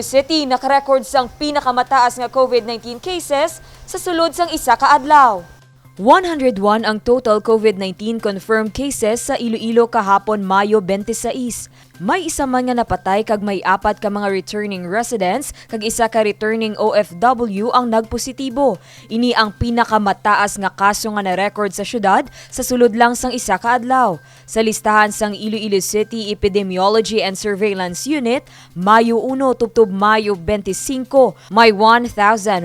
Iloilo City nakarecord sang pinakamataas nga COVID-19 cases sa sulod sang isa ka adlaw. 101 ang total COVID-19 confirmed cases sa Iloilo kahapon Mayo 26. May isa man nga napatay kag may apat ka mga returning residents kag isa ka returning OFW ang nagpositibo. Ini ang pinakamataas nga kaso nga na-record sa syudad sa sulod lang sang isa ka adlaw. Sa listahan sang Iloilo City Epidemiology and Surveillance Unit, Mayo 1 tubtob Mayo 25, may 1,190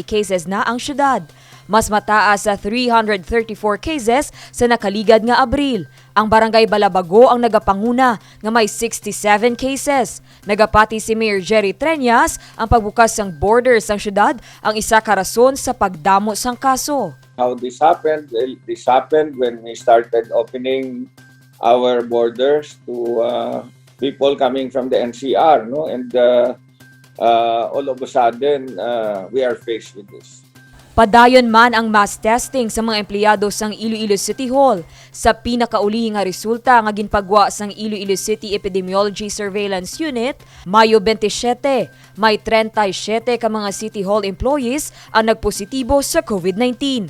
cases na ang syudad. Mas mataas sa 334 cases sa nakaligad nga Abril. Ang barangay Balabago ang nagapanguna nga may 67 cases. Nagapati si Mayor Jerry Treñas ang pagbukas ng borders ng syudad ang isa ka rason sa pagdamo sang kaso. How this happened? Well, this happened when we started opening our borders to people coming from the NCR, no? And all of a sudden, we are faced with this. Padayon man ang mass testing sa mga empleyado sang Iloilo City Hall. Sa pinakauli nga resulta nga ginpagwa sang Iloilo City Epidemiology Surveillance Unit, Mayo 27, may 37 ka mga City Hall employees ang nagpositibo sa COVID-19.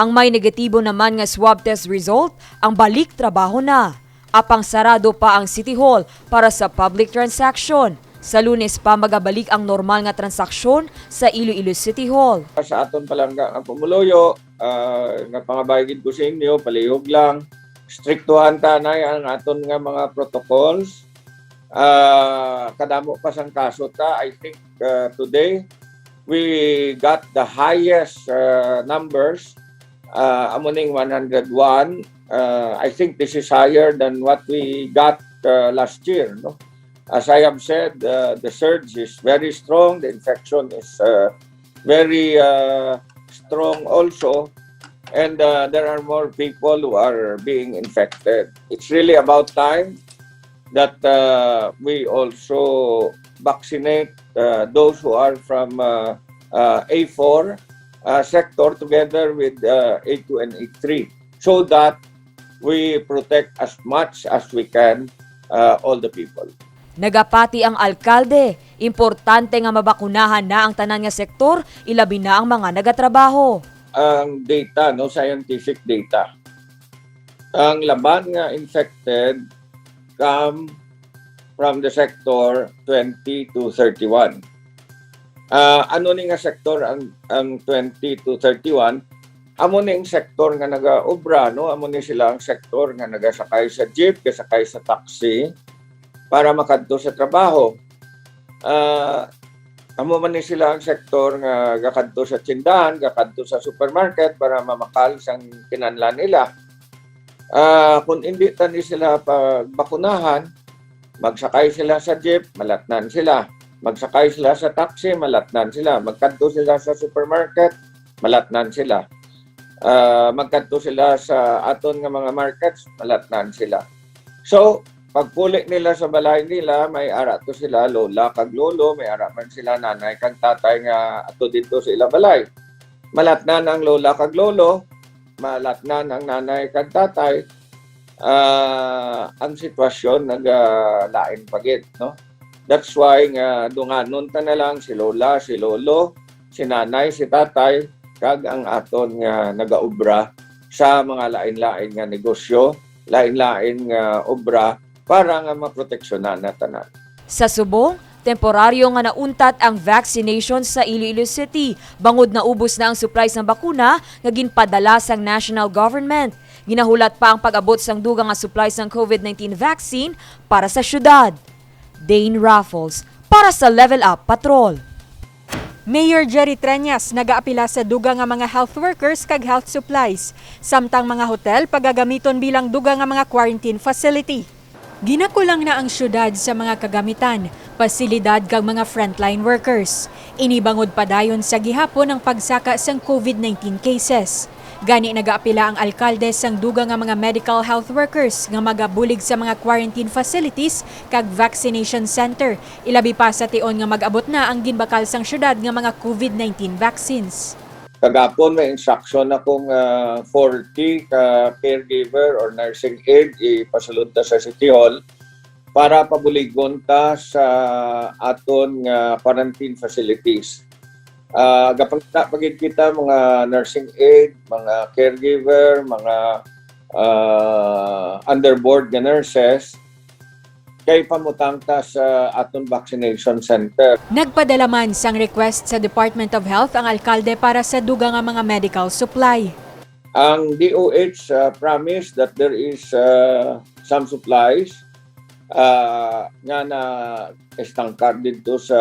Ang may negatibo naman nga swab test result, ang balik trabaho na. Apang sarado pa ang City Hall para sa public transaction. Sa Lunes pa magabalik ang normal nga transaksyon sa Iloilo City Hall. Sa aton palang ang pumuloyo, nga pangabayagid ko sa inyo, palihog lang, striktuhan tanay ang aton nga mga protocols. Kadamo pa sang kaso ta. I think today we got the highest numbers, amuning 101. I think this is higher than what we got last year, no? As I have said, the surge is very strong. The infection is very strong also. And there are more people who are being infected. It's really about time that we also vaccinate those who are from A4 sector together with A2 and A3 so that we protect as much as we can all the people. Nagapati ang alkalde, importante nga mabakunahan na ang tanan nga sektor, ilabi na ang mga nagatrabaho. Ang data, no, scientific data. Ang laban nga infected come from the sector 20 to 31. Ano ni nga sektor ang 20 to 31? Amo ning sektor nga naga-obra, no? Amo ni sila ang sektor nga nagasakay sa jeep, kasakay sa taxi, para makadto sa trabaho. Amo man ni sila ang sektor nga gakadto sa tindahan, gakadto sa supermarket para mamakal sang kinanlan nila. Kung hindi ta ni sila pagbakunahan, magsakay sila sa jeep, malatnan sila. Magsakay sila sa taxi, malatnan sila. Magkadto sila sa supermarket, malatnan sila. Magkadto sila sa aton nga mga markets, malatnan sila. So, pagpulik nila sa balay nila, may ara to sila lola kag lolo, may ara man sila nanay kag tatay nga ato dito sa ila balay. Malatnan ang lola kag lolo, malatnan ang nanay kag tatay. Ang sitwasyon naglain pagit, no? That's why nga dunganon ta na lang si lola, si lolo, si nanay, si tatay kag ang aton nga nagaobra sa mga lain-lain nga negosyo, lain-lain nga obra para nga maproteksyonan na tanan. Sa subong, temporaryo nga nauntat ang vaccination sa Iloilo City. Bangod na ubos na ang supplies ng bakuna nga ginpadala sang national government. Ginahulat pa ang pag-abot sang dugang nga supplies ng COVID-19 vaccine para sa syudad. Dane Raffles para sa Level Up Patrol. Mayor Jerry Treñas nagaapila sa dugang nga mga health workers kag health supplies. Samtang mga hotel pagagamiton bilang dugang nga mga quarantine facility. Ginakulang na ang syudad sa mga kagamitan, pasilidad kag mga frontline workers. Inibangod pa dayon sa gihapon ang pagsaka sang COVID-19 cases. Gani nagaapila ang alkalde sang dugang nga mga medical health workers nga magabulig sa mga quarantine facilities kag vaccination center. Ilabi pa sa tion nga mag-abot na ang ginbakal sang syudad nga mga COVID-19 vaccines. Kagapon may instruction akong 40 ka caregiver or nursing aid ipasulod ta sa City Hall para pabuligon ta sa aton nga quarantine facilities. Pagid kita mga nursing aid, mga caregiver, mga underboard nga nurses, kay pamutang ta sa aton vaccination center. Nagpadala man sang request sa Department of Health ang alkalde para sa dugang nga mga medical supply. Ang DOH promised that there is some supplies nga na estangkar dito sa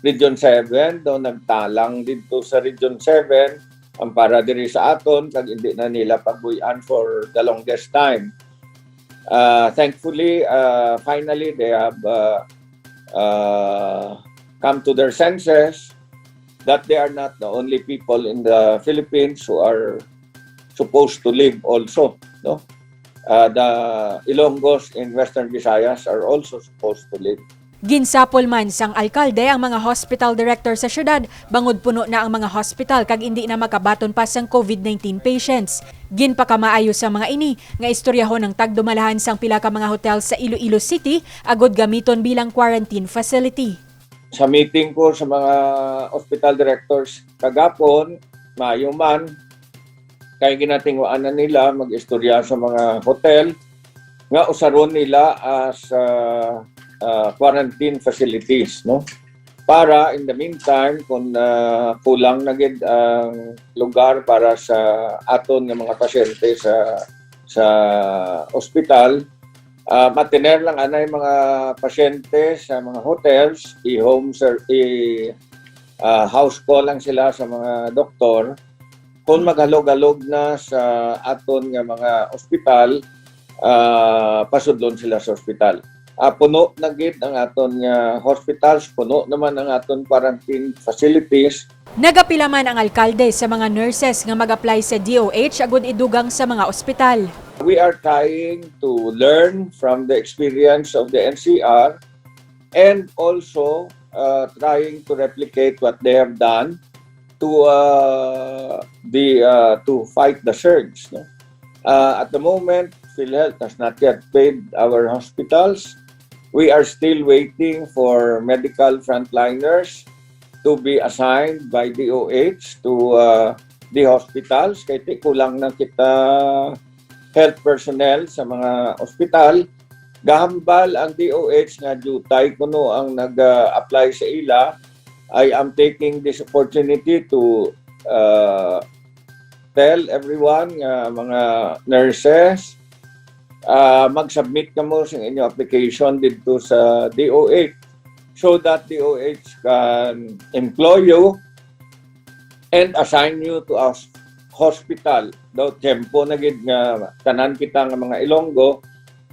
Region 7, daw nagtalang dito sa Region 7 ang para diri sa aton kag hindi na nila pagbuyan for the longest time. Thankfully, finally they have come to their senses that they are not the only people in the Philippines who are supposed to live also, no? The Ilonggos in Western Visayas are also supposed to live. Ginsapol man sang alkalde ang mga hospital director sa syudad, bangod puno na ang mga hospital kag hindi na makabaton pa sang COVID-19 patients. Ginpakamaayo sa mga ini nga istoryahon ng tagdumalahan sang pila ka mga hotel sa Iloilo City agod gamiton bilang quarantine facility. Sa meeting ko sa mga hospital directors kagapon, maayo man, kaya ginatingwaan na nila mag-istorya sa mga hotel nga usaron nila as quarantine facilities, no? Para in the meantime kung kulang na gid ang lugar para sa aton nga mga pasyente sa ospital, matiner lang anay mga pasyente sa mga hotels, house call lang sila sa mga doktor. Kung maghalog-halog na sa aton nga mga ospital, pasudlon sila sa ospital. Puno na gid ang aton nga hospitals, puno naman ang aton quarantine facilities. Nagapila man ang alkalde sa mga nurses nga mag-apply sa DOH agud idugang sa mga ospital. We are trying to learn from the experience of the NCR and also trying to replicate what they have done to fight the surge. No? At the moment, PhilHealth has not yet paid our hospitals. We are still waiting for medical frontliners to be assigned by DOH to the hospitals. Kaya kulang na kita health personnel sa mga ospital. Gahambal ang DOH nga jutay kuno ang nag-apply sa ila. I am taking this opportunity to tell everyone, mga nurses, mag-submit ka mo sa inyong application dito sa DOH so that DOH can employ you and assign you to a hospital. Daw tempo na gid nga tanan kita nga mga Ilonggo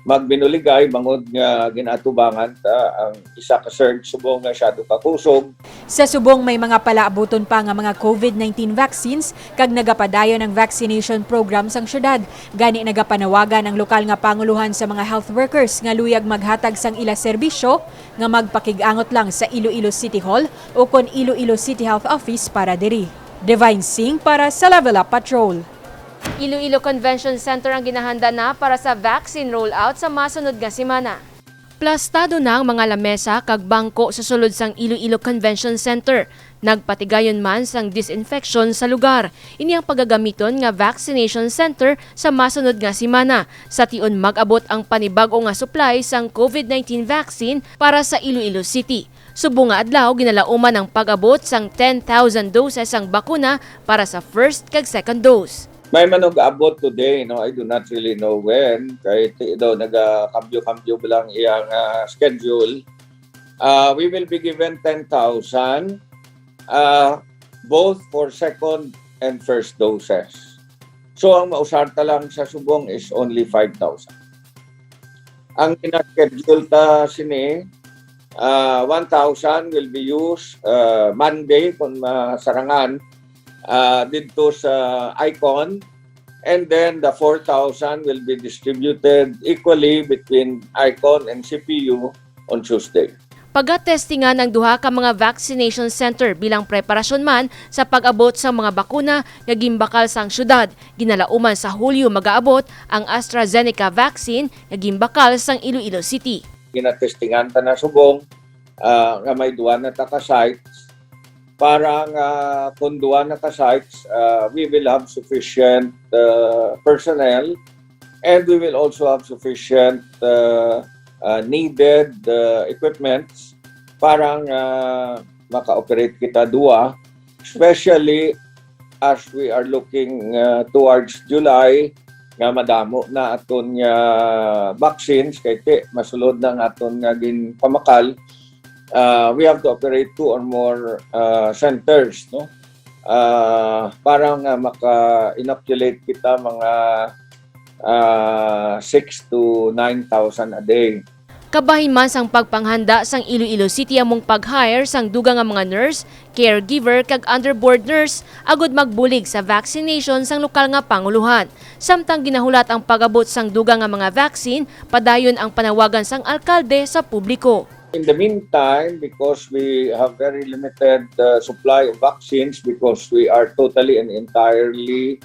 magbinuligay bangod nga ginatubangan ta ang isa ka surge subong nga syado ka kusog. Sa subong may mga palaabuton pa nga mga COVID-19 vaccines kag nagapadayon ang vaccination program sang syudad. Gani nagapanawagan ang lokal nga panguluhan sa mga health workers nga luyag maghatag sang ila serbisyo nga magpakig-angot lang sa Iloilo City Hall o kon Iloilo City Health Office para diri. Divine Singh para sa Level Up Patrol. Iloilo Convention Center ang ginahanda na para sa vaccine rollout sa masunod nga semana. Plastado na ang mga lamesa kag bangko sa sulod sang Iloilo Convention Center. Nagpatigayon man sang disinfection sa lugar. Ini ang pagagamiton nga vaccination center sa masunod nga semana. Sa tion mag-abot ang panibag-o nga supply sang COVID-19 vaccine para sa Iloilo City. Subong nga adlaw ginalauman ang pag-abot sang 10,000 doses ang bakuna para sa first kag second dose. May manog-abot today, no? I do not really know when. Kahit daw nag-kambyo-kambyo lang iyang schedule. We will be given 10,000 both for second and first doses. So ang mausarta lang sa subong is only 5,000. Ang ina-schedule ta sini, 1,000 will be used Monday kung masarangan dito sa Icon, and then the 4,000 will be distributed equally between Icon and CPU on Tuesday. Pagatestingan ang duha ka mga vaccination center bilang preparasyon man sa pag-abot sa mga bakuna nga gimbakal sang syudad. Ginalauman sa Hulyo mag-aabot ang AstraZeneca vaccine nga gimbakal sang Iloilo City. ginatestingan ta na subong nga may duwa na ta ka sites. Para nga kung duwa na ka sites, we will have sufficient personnel and we will also have sufficient needed equipments para nga maka-operate kita duwa, especially as we are looking towards July nga madamo na aton nga vaccines kay masulod na nga aton nga ginpamakal. We have to operate 2 or more centers, no? Para nga maka-inoculate kita mga 6 to 9,000 a day. Kabahin man sang pagpanghanda sang Iloilo City among pag-hire sang dugang nga mga nurse, caregiver kag underboard nurse agud magbulig sa vaccination sang lokal nga panguluhan. Samtang ginahulat ang pag-abot sang dugang nga mga vaccine, padayon ang panawagan sang alkalde sa publiko. In the meantime, because we have very limited supply of vaccines, because we are totally and entirely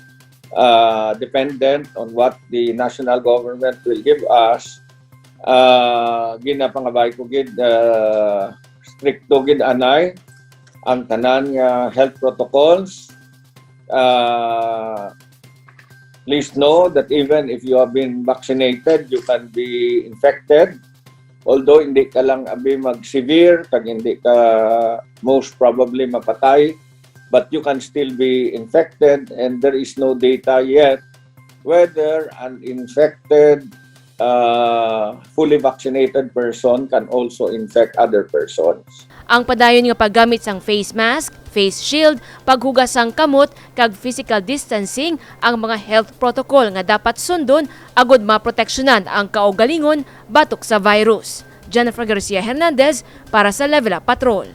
dependent on what the national government will give us, ginapangabay ko gid stricto gid anay ang tanan nga health protocols. Please know that even if you have been vaccinated, you can be infected. Although hindi ka lang abi mag-severe, kag hindi ka most probably mapatay, but you can still be infected and there is no data yet whether an infected, fully vaccinated person can also infect other persons. Ang padayon nga paggamit sang face mask, face shield, paghugas sang kamot, kag physical distancing ang mga health protocol nga dapat sundon agud maproteksyonan ang kaugalingon batok sa virus. Jennifer Garcia Hernandez para sa Level Up Patrol.